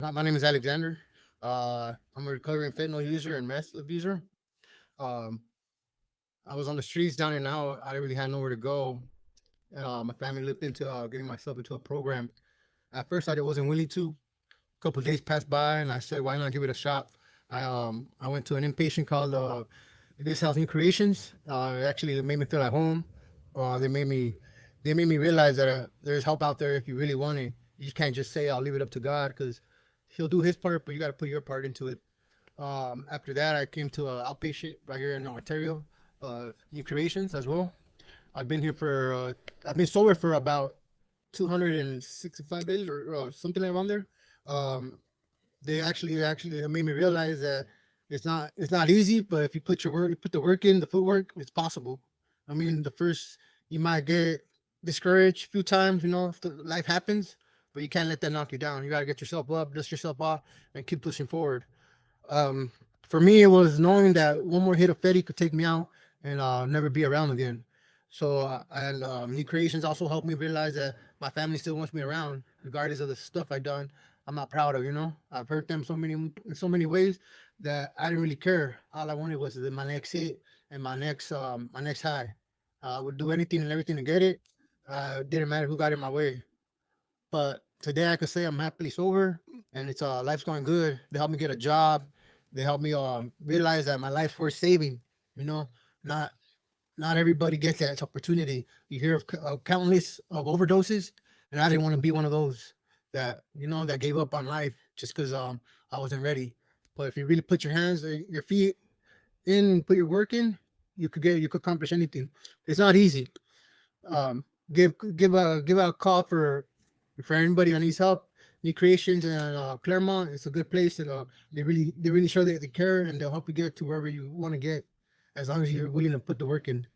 My name is Alexander. I'm a recovering fentanyl user and meth abuser. Um, I was on the streets down here now. I really had nowhere to go. My family looked into getting myself into a program. At first, I wasn't willing to. A couple of days passed by, and I said, "Why not give it a shot?" I went to an inpatient called This House New Creations. Actually, they made me feel at home. Uh, they made me they made me realize that there's help out there if you really want it. You just can't just say, "I'll leave it up to God," because He'll do His part, but you got to put your part into it. After that, I came to Outpatient right here in Ontario, New Creations as well. I've been sober for about 265 days or something around there. Um, they made me realize that it's not easy, but if you put the work in, the footwork, it's possible. I mean, the first you might get discouraged a few times, if life happens, but you can't let that knock you down. You gotta get yourself up, dust yourself off, and keep pushing forward. Um, for me, it was knowing that one more hit of Fetty could take me out and never be around again. So, and New Creations also helped me realize that my family still wants me around, regardless of the stuff I done. I'm not proud of. I've hurt them in so many ways that I didn't really care. All I wanted was my next hit and my next high. I would do anything and everything to get it. It didn't matter who got in my way. But today I could say I'm happily sober and it's life's going good. They helped me get a job. They helped me realize that my life's worth saving. You know, not not everybody gets that opportunity. You hear of countless of overdoses, and I didn't want to be one of those that gave up on life just because I wasn't ready. But if you really put your feet in, put your work in, you could accomplish anything. It's not easy. Give a call for anybody that needs help. New Creations and Claremont. It's a good place, and they really show that they care, and they'll help you get to wherever you want to get, as long as you're willing to put the work in.